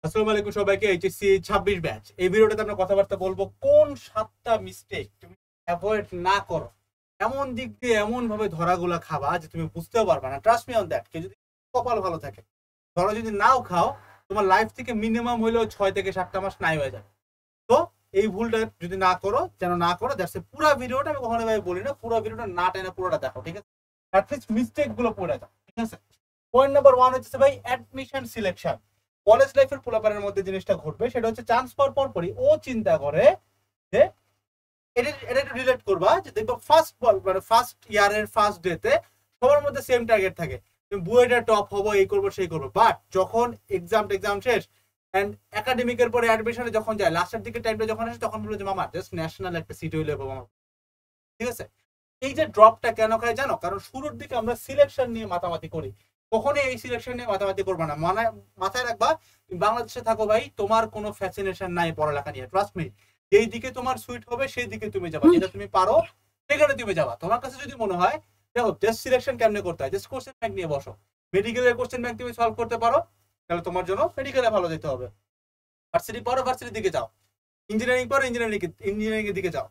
আসসালামু আলাইকুম সবাইকে। এইচএসসি 26 ব্যাচ এই ভিডিওটাতে আমরা কথাবার্তা বলবো কোন 7টা মিস্টেক তুমি অ্যাভয়েড না করো। এমন দিক দিয়ে এমন ভাবে ধরাগুলা খাবা যে তুমি বুঝতেও পারবে না। Trust me on that. কেউ যদি কপাল ভালো থাকে, ধরো যদি নাও খাও, তোমার লাইফ থেকে মিনিমাম হইলেও 6 থেকে 7টা মাস নাই হয়ে যাবে। তো এই ভুলটা যদি না করো, যেন না করো। That's a. পুরো ভিডিওটা আমি কখনো ভাই বলি না, পুরো ভিডিওটা না টেনে পুরোটা দেখো, ঠিক আছে? অ্যাটলিস্ট মিস্টেক গুলো পড়ে যাও, ঠিক আছে? পয়েন্ট নাম্বার 1 হচ্ছে ভাই অ্যাডমিশন সিলেকশন। কলেজ লাইফের পোলাপানের মধ্যে জিনিসটা ঘটবে, সেটা হচ্ছে চান্স পাওয়ার পরই ও চিন্তা করে যে এটা এটা একটু রিলেট করবা যে দেখো ফার্স্ট বল মানে ফার্স্ট ইয়ারের ফার্স্ট ডেতে সবার মধ্যে সেম টার্গেট থাকে, তুমি বুয়েটা টপ হবো, এই করবো সেই করবো। বাট যখন এক্সাম শেষ এন্ড একাডেমিকের পরে অ্যাডমিশনে যখন যায়, লাস্টের দিকে টাইমটা যখন আসে, তখন বলে যে মামা জাস্ট ন্যাশনাল একটা সিট হইলে মামা, ঠিক আছে? এই যে ড্রপটা কেন খায় জানো? কারণ শুরুর দিকে আমরা সিলেকশন নিয়ে মাতামাতি করি। কখনোই এই সিলেকশন নিয়ে মাতামাতি করবা না। মানে মাথায় রাখবা, তুমি বাংলাদেশে থাকো ভাই, তোমার কোনো ফ্যাসিনেশন নাই পড়ালেখা নিয়ে। ট্রাস্ট মি, যেই দিকে তোমার সুইট হবে সেই দিকে তুমি যাবা, যেটা তুমি পারো সেখানে তুমি যাবা। তোমার কাছে যদি মনে হয় দেখো জাস্ট সিলেকশন কেমনে করতে হয়, জাস্ট কোশ্চেন ব্যাংক নিয়ে বসো, মেডিকেলের কোশ্চেন ব্যাংক তুমি সলভ করতে পারো, তাহলে তোমার জন্য মেডিকেলে ভালো যেতে হবে। ভার্সিটি পড়ো, ভার্সিটির দিকে যাও। ইঞ্জিনিয়ারিং পড়ো, ইঞ্জিনিয়ারিং এর দিকে যাও।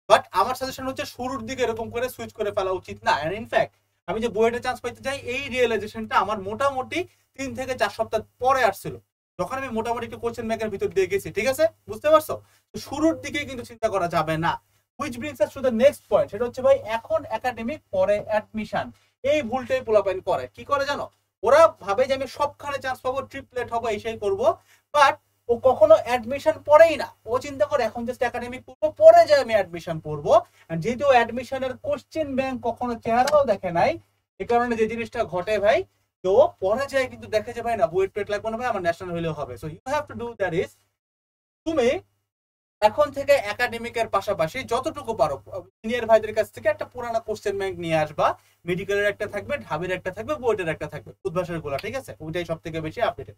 বাট আমার সাজেশন হচ্ছে শুরুর দিকে এরকম করে সুইচ করে ফেলা উচিত না। এন্ড ইনফ্যাক্ট আমি যে বুয়েটে চান্স পাইতে চাই, এই রিয়েলাইজেশনটা আমার মোটামুটি 3 থেকে 4 সপ্তাহ পরে আসছিল, যখন আমি মোটামুটি একটু কোশ্চেন ব্যাংকের ভিতর দিয়ে গেছি, ঠিক আছে? বুঝতে পারছো? শুরুর দিকে কিন্তু চিন্তা করা যাবে না। Which brings us to the next point, সেটা হচ্ছে ভাই এখন একাডেমিক পরে অ্যাডমিশন। এই ভুলটাই পোলাপাইন করে। কি করে জানো? ওরা ভাবে যে আমি সবখানে চান্স পাবো, ট্রিপলেট হবো, এই করবো। বাট ও কখনো অ্যাডমিশন পড়েই না। ও চিন্তা করে এখন জাস্ট একাডেমিক পড়বো, পরে যায় আমি অ্যাডমিশন পড়বো। যেহেতু অ্যাডমিশনের কোশ্চেন ব্যাংক কখনো চেহারাও দেখে নাই, এ কারণে যে জিনিসটা ঘটে ভাই, তো পরে যায় কিন্তু দেখে যে ভাই না, বুয়েট পেট লাগবে না ভাই, আমার ন্যাশনাল হইলেও হবে। So you have to do that is, তুমি এখন থেকে একাডেমিকের পাশাপাশি যতটুকু পারো সিনিয়র ভাইদের কাছ থেকে একটা পুরানো কোশ্চেন ব্যাংক নিয়ে আসবা। মেডিকেলের একটা থাকবে, ঢাবির একটা থাকবে, বুয়েটের একটা থাকবে, উদ্ভাসের গুলা, ঠিক আছে? ওইটাই সব থেকে বেশি আপডেটেড।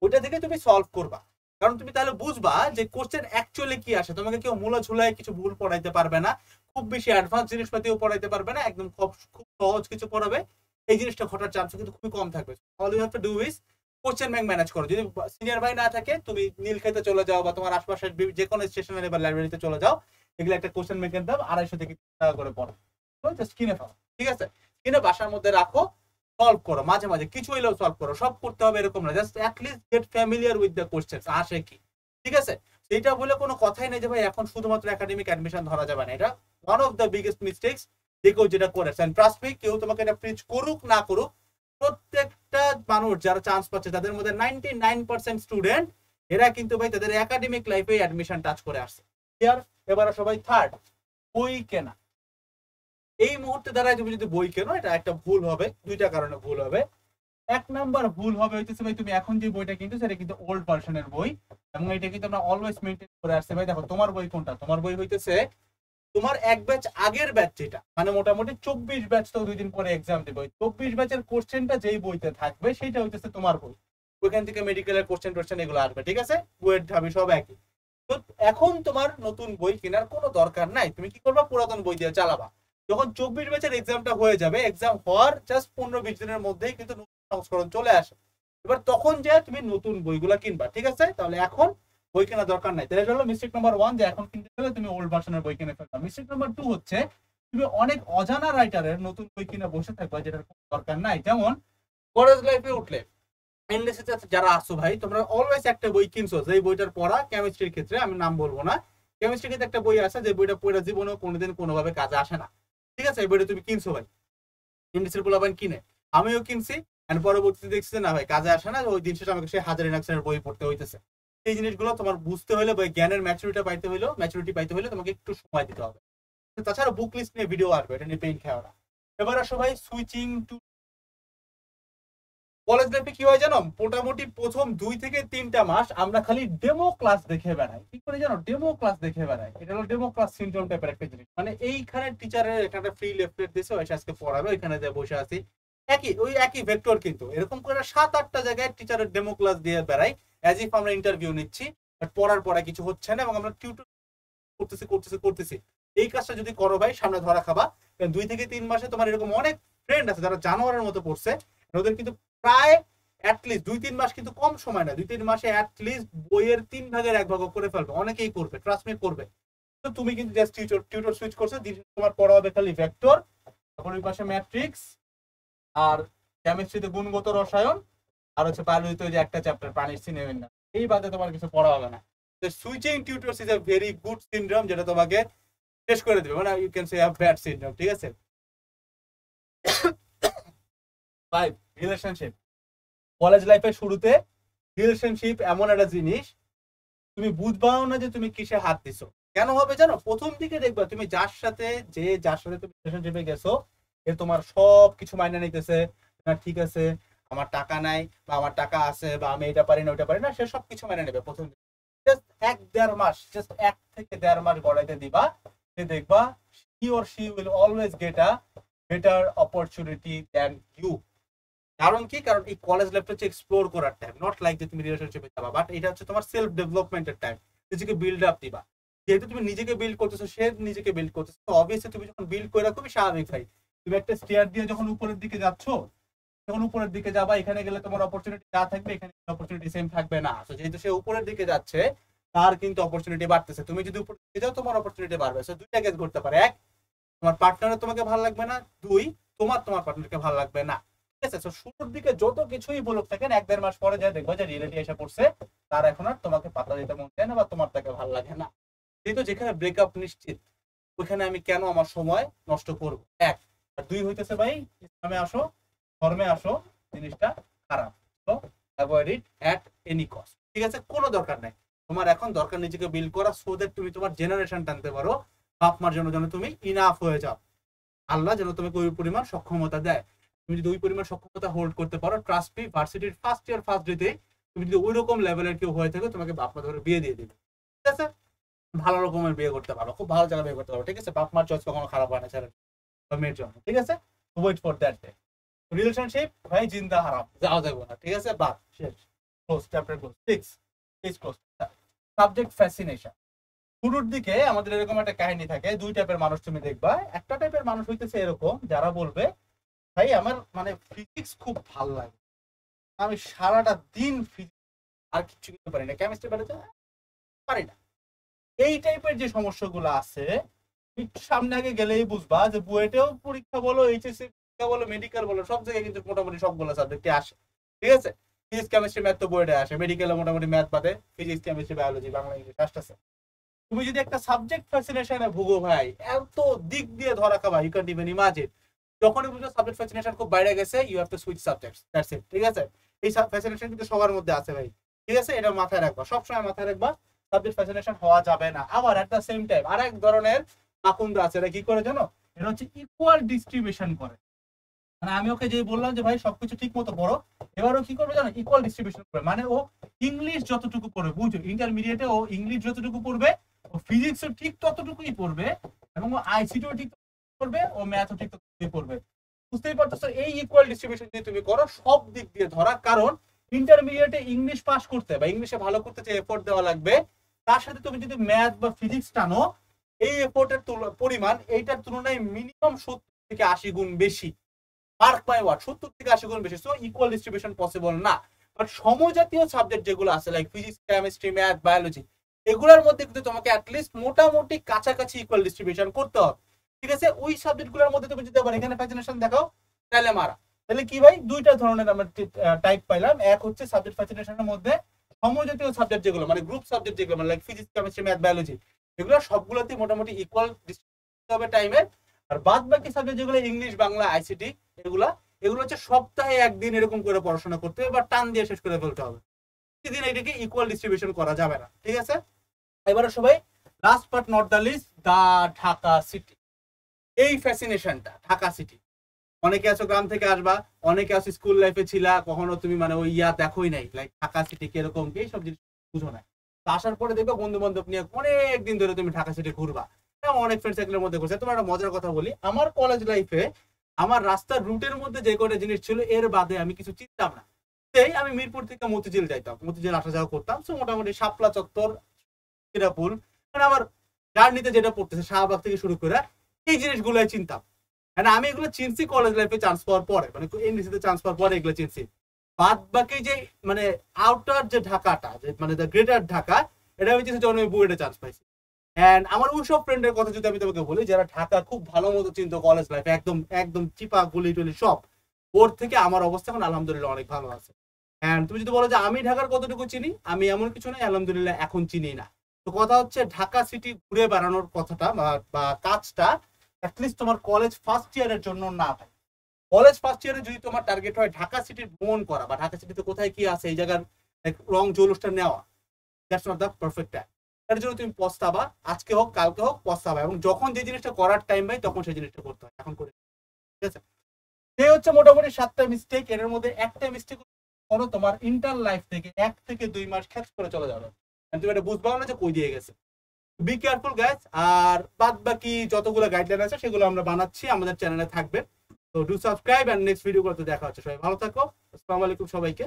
ওইটা থেকে তুমি সলভ করবা। কারণ তুমি তাহলে বুঝবা যে কোশ্চেন অ্যাকচুয়ালি কি আসে। তোমাকে কেউ মূলা ঝুলায় কিছু ভুল পড়াইতে পারবে না, খুব বেশি অ্যাডভান্স জিনিসপাতিও পড়াইতে পারবে না, একদম খুব খুব সহজ কিছু পড়াবে। এই জিনিসটা ঘটার চান্স কিন্তু খুবই কম থাকবে। All you have to do is question bank manage করো। যদি সিনিয়র ভাই না থাকে, তুমি নীলক্ষেতে চলে যাও বা তোমার আশপাশের যে কোনো স্টেশনারি বা লাইব্রেরিতে চলে যাও, এগুলো একটা কোশ্চেন ব্যাংকের দাম 250 থেকে 300 টাকা করে পড়ো। জাস্ট কিনে ফেলো, ঠিক আছে? কিনে বাসার মধ্যে রাখো, সলভ করো। মাঝে মাঝে কিছু হইলেও সলভ করো, সব করতে হবে এরকম না, just at least get familiar with the question আসে কি, ঠিক আছে? সেইটা বলে কোনো কথাই নেই যে ভাই এখন শুধুমাত্র একাডেমিক অ্যাডমিশন ধরা যাবে না। এটা one of the biggest mistakes যে কেউ যেটা করেছে। ট্রাস্ট মি, কেউ তোমাকে এটা প্রিচ করুক না করুক, প্রত্যেকটা মানুষ যারা চান্স পাচ্ছে তাদের মধ্যে 99% স্টুডেন্ট এরা কিন্তু ভাই তাদের একাডেমিক লাইফে অ্যাডমিশন টাচ করে আসছে। ক্লিয়ার? এবার সবাই থার্ড, বই কেনা। এই মুহূর্তে দ্বারা তুমি যদি বই কেনো, এটা একটা ভুল হবে। দুইটা কারণে ভুল হবে। এক নাম্বার ভুল হবে হইতেছে ভাই, তুমি এখন যে বইটা কিনছো সেটা কিন্তু ওল্ড ভার্সনের বই, এবং এটা কিন্তু আমরা অলওয়েজ মেইনটেইন করে আসছে। ভাই দেখো, তোমার বই কোনটা? তোমার বই হইতেছে তোমার এক ব্যাচ আগের ব্যাচ, যেটা মানে মোটামুটি 24 ব্যাচ তো 2 দিন পরে এক্সাম দেবে। 24 ব্যাচের কোশ্চেনটা যেই বইতে থাকবে সেটা হইতেছে তোমার বই। ওইখান থেকে মেডিকেলের কোশ্চেন টোশ্চেন এগুলো আসবে, ঠিক আছে? বুয়েট ঢাবি সব একই। তো এখন তোমার নতুন বই কেনার কোনো দরকার নাই। তুমি কি করবা? পুরাতন বই দিয়ে চালাবা। যখন 24 ব্যাচের এক্সামটা হয়ে যাবে, এক্সাম হওয়ার জাস্ট 15-20 দিনের মধ্যেই কিন্তু নতুন সংস্করণ চলে আসে। এবার তখন যে তুমি নতুন বইগুলা কিনবা, ঠিক আছে? তাহলে এখন বই কেনা দরকার নাই। তাহলে হলো মিস্টেক নাম্বার 1, যে এখন কিনতে গেলে তুমি ওল্ড ভার্সনের বই কিনে ফেলবা। মিস্টেক নাম্বার 2 হচ্ছে তুমি অনেক অজানা রাইটারের নতুন বই কিনে বসে থাকবা, যেটার কোনো দরকার নাই। যেমন কলেজ লাইফে উঠলে এনএসএস যারা আসো ভাই, তোমরা অলওয়েজ একটা বই কিনছো, যেই বইটার পড়া কেমিস্ট্রির ক্ষেত্রে, আমি নাম বলবো না, কেমিস্ট্রির ক্ষেত্রে একটা বই আছে যে বইটা পড়ে জীবনেও কোনোদিন কোনোভাবে কাজে আসে না, ঠিক আছে? এই বইটা তুমি কিনছো ভাই, এনএসএস পোলাপান কিনে, আমিও কিনছি। এন্ড পরবর্তীতে দেখছি না ভাই কাজে আসে না, ওই দিন শেষে আমাকে সেই হাজারি নাক্সের বই পড়তে হইতেছে। এই জিনিসগুলো তোমার বুঝতে হলে বা জ্ঞানের ম্যাচুরিটি পাইতে হলে তোমাকে একটু সময় দিতে হবে। তাছাড়া বুক লিস্ট নিয়ে ভিডিও আসবে, এটা নিয়ে পেইন খাওয়া না। এবার আসো ভাই সুইচিং টু কলেজ লাইফে কি হয় জানো? মোটামুটি প্রথম 2 থেকে 3টা মাস আমরা খালি ডেমো ক্লাস দেখে বেড়াই। কি করে জানো? ডেমো ক্লাস দেখে বেড়াই। এটা হলো ডেমো ক্লাস সিনড্রোম টাইপের একটা জিনিস। মানে এইখানে টিচারের এখানে ফ্রি লেফলেট দিছে, ওই আজকে পড়াবে, ওইখানে যে বসে আছি, ওই একই ভেক্টর, কিন্তু এরকম করে 7-8টা জায়গায় টিচারের ডেমো ক্লাস দিয়ে বেড়াই, অ্যাজ ইফ আমরা ইন্টারভিউ নিচ্ছি। বাট পড়ার পরে কিছু হচ্ছে না, এবং আমরা টিউটর করতেছি। এই কাজটা যদি করো ভাই, সামনে ধরা খাবা। 2 থেকে 3 মাসে তোমার এরকম অনেক ফ্রেন্ড আছে যারা জানোয়ারের মতো পড়ছে, ওদের কিন্তু প্রায় অ্যাটলিস্ট 2-3 মাস, কিন্তু কম সময় না, 2-3 মাসে অ্যাটলিস্ট বইয়ের 3 ভাগের 1 ভাগ করে ফেলবে, অনেকেই করবে, ট্রাস্ট মি করবে। তো তুমি কিন্তু জাস্ট টিউটর সুইচ করছো, তোমার পড়া হবে খালি ভেক্টর, তারপর ওই পাশে ম্যাট্রিক্স, আর কেমিস্ট্রিতে গুণগত রসায়ন, আর হচ্ছে বায়োলজিতে যে একটা চ্যাপ্টার প্রাণীর সিনেমেন না, এই বাদে তোমার কিছু পড়া হবে না। Switching tutors is a very good syndrome, যেটা তোমাকে শেষ করে দেবে, মানে you can say a bad syndrome, ঠিক আছে? 5, রিলেশনশিপ। কলেজ লাইফের শুরুতে রিলেশনশিপ এমন একটা জিনিস, তুমি বুঝবাও না যে তুমি কিসে হাত দিছো। কেন হবে জানো? প্রথম দিকে দেখবা তুমি যার সাথে তুমি রিলেশনশিপে গেছো, এ তোমার সব কিছু মাইনে নিতেছে, না ঠিক আছে আমার টাকা নাই বা আমার টাকা আছে বা আমি এটা পারি না ওইটা পারি না, সে সব কিছু মেনে নেবে প্রথম দিকে। জাস্ট 1-1.5 মাস, জাস্ট 1 থেকে 1.5 মাস গড়াইতে দিবা, সে দেখবা he or she will always get a better opportunity than you। কারণ কি? কারণ এই কলেজ লাইফটা হচ্ছে এক্সপ্লোর করার টাইম, নট লাইক যে তুমি রিলেশনশিপে যাবা, বাট এটা হচ্ছে তোমার সেলফ ডেভেলপমেন্টের টাইম, নিজেকে বিল্ড আপ দিবা। যেহেতু তুমি নিজেকে বিল্ড করতেছো, সে নিজেকে বিল্ড করতেছো, তো অবভিয়াসলি তুমি যখন বিল্ড করে, খুবই স্বাভাবিক ভাই, তুমি একটা স্টেয়ার দিয়ে যখন উপরের দিকে যাচ্ছ, যখন উপরের দিকে যাবা, এখানে গেলে তোমার অপরচুনিটি যা থাকবে এখানে অপরচুনিটি সেম থাকবে না। তো যেহেতু সে উপরের দিকে যাচ্ছে, তার কিন্তু অপরচুনিটি বাড়তেছে, তুমি যদি উপরের দিকে যাও তোমার অপরচুনিটি বাড়বে। সো দুইটা কেস করতে পারে, 1, তোমার পার্টনারের তোমাকে ভালো লাগবে না, 2, তোমার পার্টনারকে ভালো লাগবে না, ঠিক আছে? তো শুরুর দিকে যত কিছুই বলুক থাকেন, 1-1.5 মাস পরে যা দেখবো যে রিয়েলিটি এসে পড়ছে, তার এখন আর তোমাকে পাত্তা দিতে মন চায় না বা তোমার তাকে ভালো লাগে না। যেহেতু যেখানে ব্রেকআপ নিশ্চিত, ওইখানে আমি কেন আমার সময় নষ্ট করবো? 1 আর 2 হইতেছে ভাই, ইসলামে আসো, ধর্মে আসো, জিনিসটা খারাপ, তো avoid it at any cost, ঠিক আছে? কোনো দরকার নাই, তোমার এখন দরকার নিজেকে বিল্ড করা, সো দ্যাট তুমি তোমার জেনারেশন টানতে পারো, বাপ মার জন্য যেন তুমি ইনাফ হয়ে যাও, আল্লাহ যেন তোমাকে ওই পরিমাণ সক্ষমতা দেয়। তুমি যদি ওই পরিমাণ সক্ষমতা হোল্ড করতে পারো, ট্রাস্ট মি, ভার্সিটির ফার্স্ট ইয়ার ফার্স্ট ডেতে তুমি যদি ওই রকম লেভেলের কেউ হয়ে থাকে, তোমাকে বাপ মা ধরে বিয়ে দিয়ে দিবে, ঠিক আছে? ভালো রকমের বিয়ে করতে পারো, খুব ভালো জায়গায় বিয়ে করতে পারো, ঠিক আছে? বাপ মার চয়েস কখনো খারাপ হয় না ছেলের বা মেয়ের জন্য, ঠিক আছে? Wait for that day. Relationship ভাই জিন্দা হারাম, যাওয়া যাবে না, ঠিক আছে? বাদ, শেষ, close, chapter close. 6, page close. Subject fascination. শুরুর দিকে আমাদের এরকম একটা কাহিনী থাকে, 2 টাইপের মানুষ তুমি দেখবা। একটা টাইপের মানুষ হইতেছে এরকম, যারা বলবে ভাই আমার মানে ফিজিক্স খুব ভালো লাগে, আমি সারাটা দিন ফিজিক্স আর কিছু করতে পারি না, কেমিস্ট্রি পারি না। এই টাইপের যে সমস্যাগুলো আছে, একটু সামনে আগে গেলেই বুঝবা যে বুয়েটেও পরীক্ষা বলো, এইচএসসি পরীক্ষা বলো, মেডিকেল বলো, সব জায়গায় কিন্তু মোটামুটি সবগুলো সাবজেক্টে আসে, ঠিক আছে? ফিজিক্স কেমিস্ট্রি ম্যাথ তো বুয়েটে আসে, মেডিকেলে মোটামুটি ম্যাথ বাদে physics chemistry biology Bangla English আসতেছে। তুমি যদি একটা সাবজেক্ট ফ্যাসিনেশনে ভুগো ভাই, এত দিক দিয়ে ধরা খাবা, ইউ ক্যান্ট ইভেন ইমাজিন। যখনই বুঝো সাবজেক্ট ফ্যাসিনেশন খুব বাইরে গেছে, you have to switch subjects, that's it, ঠিক আছে? এই ফ্যাসিনেশন কিন্তু সবার মধ্যে আছে ভাই, ঠিক আছে? এটা মাথায় রাখবা, সবসময় মাথায় রাখবা, সাবজেক্ট ফ্যাসিনেশন হওয়া যাবে না। আবার এট দ্য সেম টাইম আরেক ধরনের মাকুন্দ আছে, এটা কি করে জানো? এটা হচ্ছে ইকুয়াল ডিস্ট্রিবিউশন করে। মানে আমি ওকে যে বললাম যে ভাই সবকিছু ঠিক মতো পড়ো, এবারও কি করবে জানো? ইকুয়াল ডিস্ট্রিবিউশন করবে। মানে ও ইংলিশ যতটুকু পড়বে, বুঝো, ইন্টারমিডিয়েটে ও ইংলিশ যতটুকু পড়বে, ও ফিজিক্সও ঠিক ততটুকুই পড়বে, এবং ও আইসিটিও ঠিক পড়বে, ও ম্যাথও ঠিক ততটুকুই পড়বে। বুঝতেই পারতেছো? এই ইকুয়াল ডিস্ট্রিবিউশন যদি তুমি করো, সব দিক দিয়ে ধরা, কারণ ইন্টারমিডিয়েটে ইংলিশ পাস করতে বা ইংলিশে ভালো করতে যে এফোর্ট দেওয়া লাগবে, তার সাথে তুমি যদি ম্যাথ বা ফিজিক্স টানো, এই এফোর্টের পরিমাণ এইটার তুলনায় মিনিমাম 70 থেকে 80 গুণ বেশি। মার্ক মাই ওয়ার্ড, 70 থেকে 80 গুণ বেশি। সো ইকুয়াল ডিস্ট্রিবিউশন পসিবল না। বাট সমজাতীয় সাবজেক্ট যেগুলো আছে, like physics, chemistry, math, biology, এগুলোর মধ্যে কিন্তু তোমাকে অ্যাটলিস্ট মোটামুটি কাছাকাছি ইকুয়াল ডিস্ট্রিবিউশন করতে হবে, ঠিক আছে? ওই সাবজেক্টগুলোর মধ্যে তুমি যদি আবার এখানে ফ্যাসিনেশন দেখাও, তাহলে মারা। তাহলে কি ভাই, 2টা ধরনের আমরা টাইপ পাইলাম। এক হচ্ছে সাবজেক্ট ফ্যাসিনেশনের মধ্যে সমজাতীয় সাবজেক্ট যেগুলো, মানে গ্রুপ সাবজেক্ট যেগুলো, মানে like physics, chemistry, math, biology, এগুলো সবগুলোতেই মোটামুটি ইকুয়াল ডিস্ট্রিবিউশন হবে টাইমের। আর বাদ বাকি সাবজেক্ট যেগুলো ইংলিশ, বাংলা, আইসিটি, এগুলো হচ্ছে সপ্তাহে একদিন এরকম করে পড়াশোনা করতে হবে বা টান দিয়ে শেষ করে ফেলতে হবে। প্রতিদিন এটাকে ইকুয়াল ডিস্ট্রিবিউশন করা যাবে না, ঠিক আছে? এবারে সবাই, last but not the least, the Dhaka city. এই ফ্যাসিনেশনটা ঢাকা সিটি, অনেকে আছো গ্রাম থেকে আসবা, অনেকে আছো স্কুল লাইফে ছিলা, কখনো তুমি মানে ওই দেখোই নাই, লাইক ঢাকা সিটি কিরকম, এই সব জিনিস বুঝো না। তো আসার পরে দেখো বন্ধু বান্ধব নিয়ে অনেক দিন ধরে তুমি ঢাকা সিটি ঘুরবা, অনেক ফ্রেন্ড সার্কেলের মধ্যে ঘুরছে। তোমার একটা মজার কথা বলি, আমার কলেজ লাইফে আমার রাস্তার রুটের মধ্যে যে কটা জিনিস ছিল, এর বাদে আমি কিছু চিনতাম না। সেই আমি মিরপুর থেকে মতিঝিল যাইতাম, মতিঝিল আসা যাওয়া করতাম। সো মোটামুটি শাপলা চত্বর, কিরাপুল, মানে আমার জার্নিতে যেটা পড়তেছে শাহবাগ থেকে শুরু করে, এই জিনিসগুলোই চিনতাম। মানে আমি এগুলো চিনছি কলেজ লাইফে চান্স পাওয়ার পরে, মানে এনডিসিতে চান্স পাওয়ার পরে এগুলো চিনছি। বাদ বাকি যে মানে আউটার যে ঢাকাটা, যে মানে দ্য গ্রেটার ঢাকা, এটা আমি চিন্তা আমি বুয়েটে চান্স পাইছি। এন্ড আমার ওইসব ফ্রেন্ডের কথা যদি আমি তোমাকে বলি, যারা ঢাকা খুব ভালো মতো চিন্তা কলেজ লাইফ একদম একদম চিপা গুলি টুলি সব, ওর থেকে আমার অবস্থা এখন আলহামদুলিল্লাহ অনেক ভালো আছে। এন্ড তুমি যদি বলো যে আমি ঢাকার কতটুকু চিনি, আমি এমন কিছু নাই, আলহামদুলিল্লাহ এখন চিনি না। তো কথা হচ্ছে ঢাকা সিটি ঘুরে বেড়ানোর কথাটা বা কাজটা অ্যাটলিস্ট তোমার কলেজ ফার্স্ট ইয়ারের জন্য না ভাই। কলেজ ফার্স্ট ইয়ারে যদি তোমার টার্গেট হয় ঢাকা সিটির ভ্রমণ করা বা ঢাকা সিটিতে কোথায় কি আছে এই জায়গার রং জৌলুসটা নেওয়া, that's not the perfect time. তার জন্য তুমি পস্তাবা, আজকে হোক কালকে হোক পস্তাবা, এবং যখন যে জিনিসটা করার টাইম পাই তখন সেই জিনিসটা করতে হয়, এখন করে। ঠিক আছে, সেই হচ্ছে মোটামুটি 7টা মিস্টেক। এর মধ্যে একটা মিস্টেক করো তোমার ইন্টার লাইফ থেকে 1 থেকে 2 মাস খ্যাচ করে চলে যাবে, তুমি এটা বুঝবাও না যে কই দিয়ে গেছে। Be careful guys. আর বাদ বাকি যতগুলো গাইডলাইন আছে সেগুলো আমরা বানাচ্ছি, আমাদের চ্যানেলে থাকবে। তো do subscribe, and next video করতে দেখা হচ্ছে। সবাই ভালো থাকো, আসসালামু আলাইকুম সবাইকে।